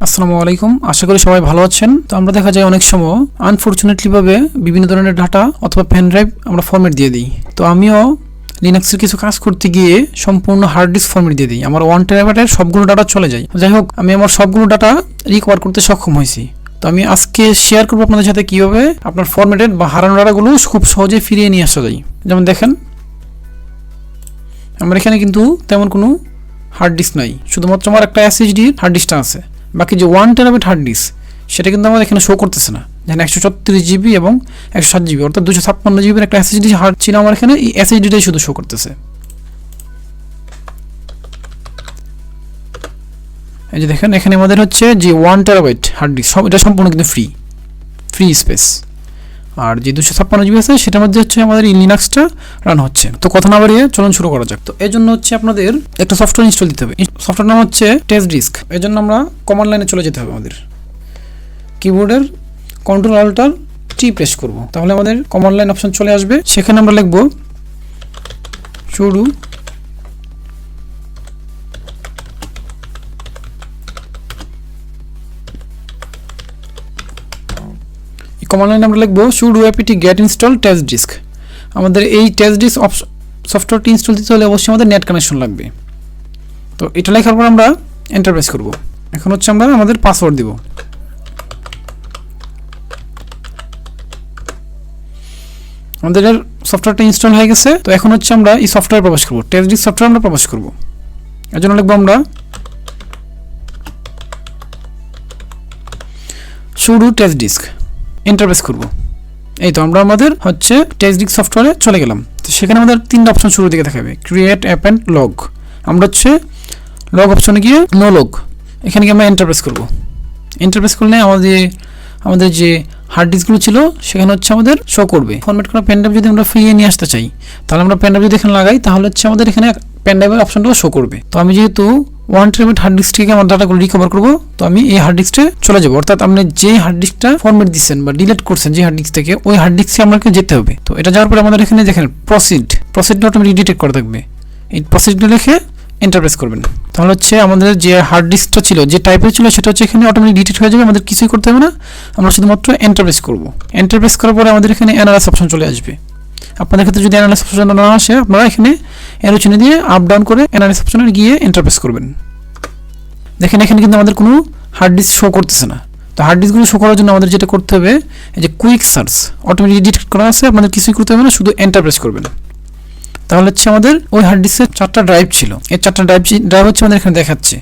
আসসালামু আলাইকুম, আশা করি সবাই ভালো আছেন। তো আমরা দেখা যায় অনেক সময় আনফরচুনেটলি ভাবে বিভিন্ন ধরনের ডাটা অথবা পেন ড্রাইভ আমরা ফরম্যাট দিয়ে দিই। তো আমিও লিনাক্সের কিছু কাজ করতে গিয়ে সম্পূর্ণ হার্ড ডিস্ক ফরম্যাট দিয়ে দিই, আমার 1 টেরাবাইটের সবগুলো ডাটা চলে যায়। যাই হোক, আমি আমার সবগুলো ডাটা রিকভার করতে সক্ষম হয়েছি। তো আমি আজকে শেয়ার করবো আপনাদের সাথে কীভাবে আপনার ফরম্যাটেড বা হারানো ডাটাগুলো খুব সহজে ফিরিয়ে নিয়ে আসা যায়। যেমন দেখেন, আমার এখানে কিন্তু তেমন কোনো হার্ড ডিস্ক নাই, শুধুমাত্র আমার একটা এসএসডি হার্ড ডিস্কটা আছে। বাকি যে 1 টেরাবাইট হার্ড ডিস্ক সেটা কিন্তু আমার এখানে শো করতেছে না। যেখানে 134 জিবি এবং 107 জিবি অর্থাৎ 256 জিবির একটা এসএসডি হার্ড ছিল আমার এখানে, এই এসএসডিটাই শুধু শো করতেছে। এই যে দেখেন, এখানে আমাদের হচ্ছে যে 1 টেরাবাইট হার্ড ডিস্ক সব এটা সম্পূর্ণ কিন্তু ফ্রি স্পেস, আর যে 256 জিবি আছে সেটার মধ্যে হচ্ছে আমাদের এই লিনাক্সটা রান হচ্ছে। তো কথা না বাড়িয়ে চলুন শুরু করা যাক। তো এর জন্য হচ্ছে আপনাদের একটা সফটওয়্যার ইনস্টল দিতে হবে। সফটওয়্যার নাম হচ্ছে টেস্টডিস্ক। এর জন্য আমরা কমান্ড লাইনে চলে যেতে হবে। আমাদের কিবোর্ডের Ctrl+Alt+T প্রেস করব, তাহলে আমাদের কমান্ড লাইন অপশন চলে আসবে। সেখানে আমরা লিখব sudo কমান্ড লাইনে আমরা লিখব sudo apt get install testdisk। আমাদের এই টেস্টডিস্ক সফটওয়্যারটি ইনস্টল দিতে হলে অবশ্যই আমাদের নেট কানেকশন লাগবে। তো এটা লেখার পর আমরা এন্টার প্রেস করব। এখন হচ্ছে আমরা আমাদের পাসওয়ার্ড দিব। আমাদের সফটওয়্যারটা ইনস্টল হয়ে গেছে। তো এখন হচ্ছে আমরা এই সফটওয়্যার প্রবেশ করব, টেস্টডিস্ক সফটওয়্যার আমরা প্রবেশ করব। এর জন্য লিখব আমরা sudo testdisk, এন্টার প্রেস করব। এই তো আমরা আমাদের হচ্ছে টেস্টডিস্ক সফটওয়্যারে চলে গেলাম। তো সেখানে আমাদের তিনটা অপশন শুরুর দিকে দেখাবে, ক্রিয়েট অ্যাপ অ্যান্ড লগ। আমরা হচ্ছে লগ অপশনে গিয়ে নো লগ, এখানে গিয়ে আমরা এন্টার প্রেস করব। এন্টার প্রেস করলে আমাদের যে হার্ড ডিস্কগুলো ছিল সেখানে হচ্ছে আমাদের শো করবে। ফরম্যাট করা পেন ড্রাইভ যদি আমরা ফিরিয়ে নিয়ে আসতে চাই, তাহলে আমরা পেন ড্রাইভ যদি এখানে লাগাই তাহলে হচ্ছে আমাদের এখানে পেন ড্রাইভের অপশনটাও শো করবে। তো আমি যেহেতু 1 টেরাবাইট হার্ড ডিস্ক থেকে আমার ডাটাগুলো রিকভার করবো, তো আমি এই হার্ড ডিস্কে চলে যাবো। অর্থাৎ আপনি যে হার্ড ডিস্কটা ফরম্যাট দিচ্ছেন বা ডিলিট করছেন যে হার্ড ডিস্ক থেকে, ওই হার্ড ডিস্কে আমাকে যেতে হবে। তো এটা যাওয়ার পরে আমাদের এখানে দেখেন প্রসিডটা অটোমেটিক ডিটেক্ট করা থাকবে। এই প্রসিডটা লিখে এন্টার প্রেস করবেন, তাহলে হচ্ছে আমাদের যে হার্ড ডিস্কটা ছিল যে টাইপের ছিল সেটা হচ্ছে এখানে অটোমেটিক ডিটেক্ট হয়ে যাবে। আমাদের কিছুই করতে হবে না, আমরা শুধুমাত্র এন্টার প্রেস করব। এন্টার প্রেস করার পরে আমাদের এখানে এনআরএস অপশন চলে আসবে। আপনাদের ক্ষেত্রে যদি এনআরএস অপশন না আসে, আপনারা এখানে অ্যারো চিহ্ন দিয়ে আপ ডাউন করে এনআরএস অপশনে গিয়ে এন্টার প্রেস করবেন। দেখেন এখানে কিন্তু আমাদের কোনো হার্ড ডিস্ক শো করতেছে না। তো হার্ড ডিস্কগুলো শো করার জন্য আমাদের যেটা করতে হবে, এই যে কুইক সার্চ অটোমেটিক ডিটেক্ট করা আছে, আপনাদের কিছুই করতে হবে না, শুধু এন্টার প্রেস করবেন। তাহলে হচ্ছে আমাদের ওই হার্ড ডিস্কের 4টা ড্রাইভ ছিল, এই 4টা ড্রাইভ হচ্ছে আমাদের এখানে দেখাচ্ছে।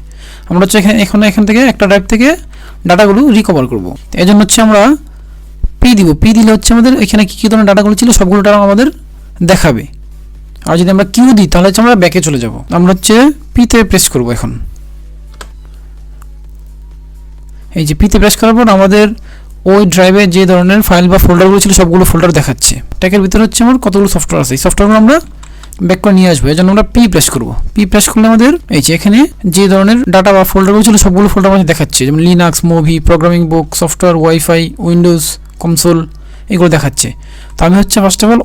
আমরা হচ্ছে এখান থেকে একটা ড্রাইভ থেকে ডাটাগুলো রিকভার করব। এই জন্য হচ্ছে আমরা পি দিব। পি দিলে হচ্ছে আমাদের এখানে কী ধরনের ডাটাগুলো ছিল সবগুলো ডাটা আমাদের দেখাবে। আর যদি আমরা কিউ দিই তাহলে হচ্ছে আমরা ব্যাকে চলে যাব। আমরা হচ্ছে পিতে প্রেস করব। এখন এই যে পিতে প্রেস করার পর আমাদের ওই ড্রাইভে যে ধরনের ফাইল বা ফোল্ডারগুলো ছিল সবগুলো ফোল্ডার দেখাচ্ছে। ট্যাগের ভিতরে হচ্ছে আমার কতগুলো সফটওয়্যার আছে, এই সফটওয়্যারগুলো আমরা ব্যাক করে নিয়ে আসবো। এর জন্য আমরা পি প্রেস করব। পি প্রেস করলে আমাদের এই যে এখানে যে ধরনের ডাটা বা ফোল্ডারগুলো ছিল সবগুলো ফোল্ডার আমাদের দেখাচ্ছে, যেমন লিনাক্স, মুভি, প্রোগ্রামিং বুক, সফটওয়্যার, ওয়াইফাই, উইন্ডোজ, কনসোল, এগুলো দেখাচ্ছে। তো আমি হচ্ছে ফার্স্ট অফ অল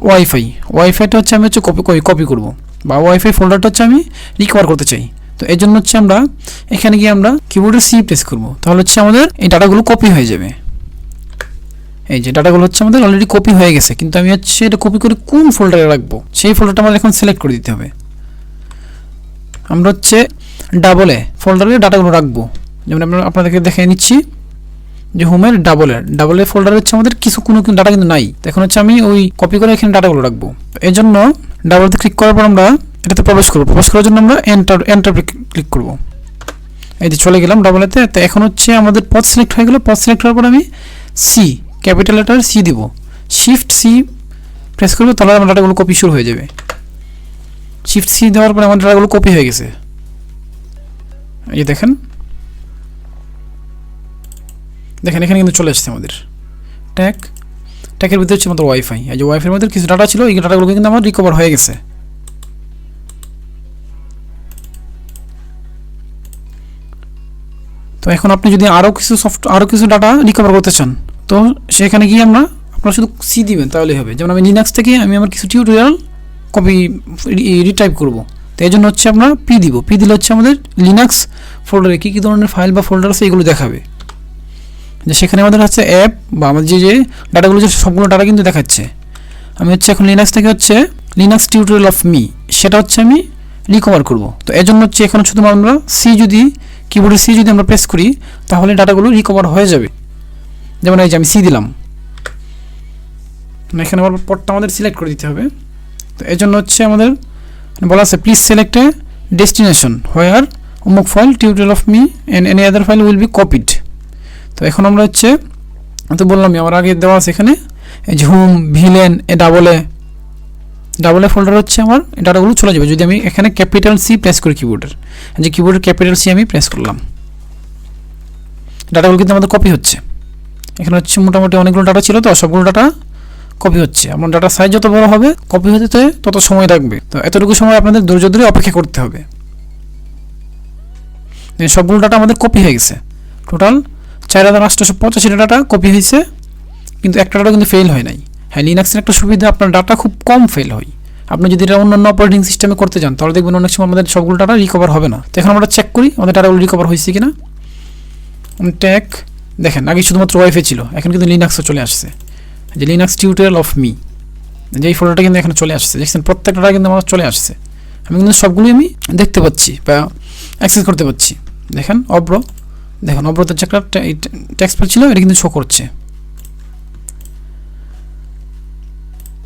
ওয়াইফাইটা হচ্ছে আমি হচ্ছে কপি করব, বা ওয়াইফাই ফোল্ডারটা হচ্ছে আমি রিকভার করতে চাই। তো এর জন্য হচ্ছে আমরা এখানে গিয়ে আমরা কিবোর্ডে সি প্রেস করব, তাহলে হচ্ছে আমাদের এই ডাটাগুলো কপি হয়ে যাবে। এই যে ডাটাগুলো হচ্ছে আমাদের অলরেডি কপি হয়ে গেছে, কিন্তু আমি হচ্ছে এটা কপি করে কোন ফোল্ডারে রাখবো সেই ফোল্ডারটা আমাদের এখন সিলেক্ট করে দিতে হবে। আমরা হচ্ছে ডাবলে ফোল্ডারে ডাটাগুলো রাখবো। যেমন আমরা আপনাদেরকে দেখে নিচ্ছি যে হোমের ডাবলে ফোল্ডারে হচ্ছে আমাদের কোনো ডাটা কিন্তু নাই। এখন হচ্ছে আমি ওই কপি করে এখানে ডাটাগুলো রাখবো। এর জন্য ডাবলতে ক্লিক করার পর আমরা এটাতে প্রবেশ করবো। প্রবেশ করার জন্য আমরা এন্টার ক্লিক করবো। এই যে চলে গেলাম ডাবলেতে। তো এখন হচ্ছে আমাদের পথ সিলেক্ট হয়ে গেল। পথ সিলেক্ট হওয়ার পর আমি সি, ক্যাপিটাল লেটার সি দিব, শিফট সি প্রেস করবো, তাহলে আমার ডাটাগুলো কপি শুরু হয়ে যাবে। শিফট সি দেওয়ার পরে আমার ডাটাগুলো কপি হয়ে গেছে। এই যে দেখেন এখানে কিন্তু চলে আসছে আমাদের ট্যাগের ভিতরে হচ্ছে আমাদের ওয়াইফাই। এই যে ওয়াইফাইয়ের মধ্যে কিছু ডাটা ছিল, এই ডাটাগুলো কিন্তু আমার রিকভার হয়ে গেছে। তো এখন আপনি যদি আরও কিছু ডাটা রিকভার করতে চান, তো সেখানে গিয়ে আপনারা শুধু সি দিবেন তাহলেই হবে। যেমন আমি লিনাক্স থেকে আমি আমার কিছু টিউটোরিয়াল রিটাইপ করব, তো এই জন্য হচ্ছে আমরা পি দিব, পি দিলে হচ্ছে আমাদের লিনাক্স ফোল্ডারে কী কী ধরনের ফাইল বা ফোল্ডার আছে এগুলো দেখাবে, যে সেখানে আমাদের হচ্ছে অ্যাপ বা আমাদের যে ডাটাগুলো যে সবগুলো ডাটা কিন্তু দেখাচ্ছে। আমি হচ্ছে এখন লিনাক্স থেকে হচ্ছে লিনাক্স টিউটোরিয়াল অফ মি সেটা হচ্ছে আমি রিকভার করব। তো এর জন্য হচ্ছে এখানে শুধু আমরা সি যদি কিবোর্ডে সি যদি আমরা প্রেস করি তাহলে ডাটাগুলো রিকভার হয়ে যাবে। যেমন এই যে আমি সি দিলাম, এখানে আবার পটটা আমাদের সিলেক্ট করে দিতে হবে। তো এই জন্য হচ্ছে আমাদের বলা আছে প্লিজ সিলেক্ট এ ডেস্টিনেশন হোয়ার অমুক file tutorial of me and any other file will be copied. তো এখন আমরা হচ্ছে তো বললাম আমার আগে দেওয়া আছে এখানে এই যে home villain A double A folder হচ্ছে আমার ডাটাগুলো চলে যাবে যদি আমি এখানে ক্যাপিটাল সি প্রেস করি কিবোর্ডের, যে কিবোর্ডের ক্যাপিটাল সি আমি প্রেস করলাম, ডাটাগুলো কিন্তু আমাদের কপি হচ্ছে। এখানে হচ্ছে মোটামুটি অনেকগুলো ডাটা ছিল, তো সবগুলো ডাটা কপি হচ্ছে। আমার ডাটা সাইজ যত বড় হবে কপি হতে তত সময় লাগবে, তো এতটুকু সময় আপনাদের ধৈর্য ধরে অপেক্ষা করতে হবে। সবগুলো ডাটা আমাদের কপি হয়ে গেছে, টোটাল 4885 ডাটা কপি হয়েছে, কিন্তু একটা ডাটা কিন্তু ফেল হয় নাই। হ্যাঁ, লিনাক্সের একটা সুবিধা আপনার ডাটা খুব কম ফেল হয়। আপনি যদি এটা অন্যান্য অপারেটিং সিস্টেমে করতে চান তাহলে দেখবেন অনেক সময় আমাদের সবগুলো ডাটা রিকভার হবে না। তো এখন আমরা চেক করি আমাদের ডাটাগুলো রিকভার হয়েছে কিনা। ট্যাগ দেখেন আগে শুধুমাত্র ওয়াইফাই ছিল, এখন কিন্তু লিনাক্সও চলে আসছে, যে লিনাক্স টিউটোরিয়াল অফ মি যেই ফোল্ডারটা কিন্তু এখানে চলে আসছে। দেখছেন প্রত্যেকটা ডাটা কিন্তু আমার চলে আসছে, আমি কিন্তু সবগুলোই আমি দেখতে পাচ্ছি বা অ্যাক্সেস করতে পারছি। দেখেন দেখেন অব্রতের যে একটা টেক্সট ফাইল ছিল এটা কিন্তু শো করছে।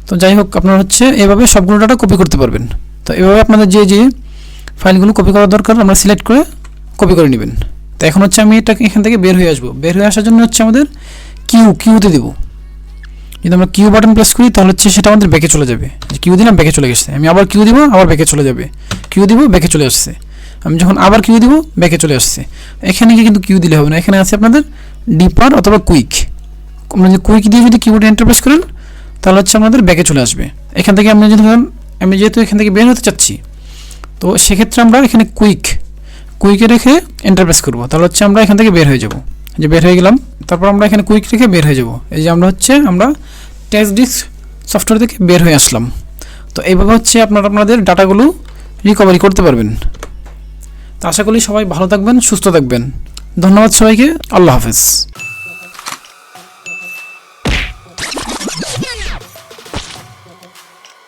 তো যাই হোক আপনারা হচ্ছে এভাবে সবগুলো ডাটা কপি করতে পারবেন। তো এভাবে আপনাদের যে ফাইলগুলো কপি করা দরকার আমরা সিলেক্ট করে কপি করে নেবেন। তো এখন হচ্ছে আমি এটা এখান থেকে বের হয়ে আসবো, বের হয়ে আসার জন্য হচ্ছে আমাদের কিউতে দেবো। যদি আমরা কিউ বাটন প্রেস করি তাহলে হচ্ছে সেটা আমাদের ব্যাকে চলে যাবে, কিউ দিলাম ব্যাকে চলে গেছে, আমি আবার কিউ দিব আবার ব্যাকে চলে যাবে, কিউ দিব ব্যাকে চলে আসছে, আমি যখন আবার কিউ দিব ব্যাকে চলে আসছে। এখানে গিয়ে কিন্তু কিউ দিলে হবে না, এখানে আছে আপনাদের ডিপার অথবা কুইক। আমরা যে কুইক দিয়ে যদি কিবোর্ডে এন্টার প্রেস করেন তাহলে হচ্ছে আমাদের ব্যাকে চলে আসবে। এখান থেকে আমি যেহেতু এখান থেকে বের হতে চাচ্ছি তো সেক্ষেত্রে আমরা এখানে কুইকে রেখে এন্টার প্রেস করবো, তাহলে হচ্ছে আমরা এখান থেকে বের হয়ে যাব, যে বের হয়ে গেলাম। তারপর আমরা এখানে কুইক রেখে বের হয়ে যাব, এই যে আমরা টেস্টডিস্ক সফটওয়্যার থেকে বের হয়ে আসলাম। তো এইভাবে হচ্ছে আপনাদের ডাটাগুলো রিকভারি করতে পারবেন। তো আশা করি সবাই ভালো থাকবেন, সুস্থ থাকবেন। ধন্যবাদ সবাইকে, আল্লাহ হাফেজ।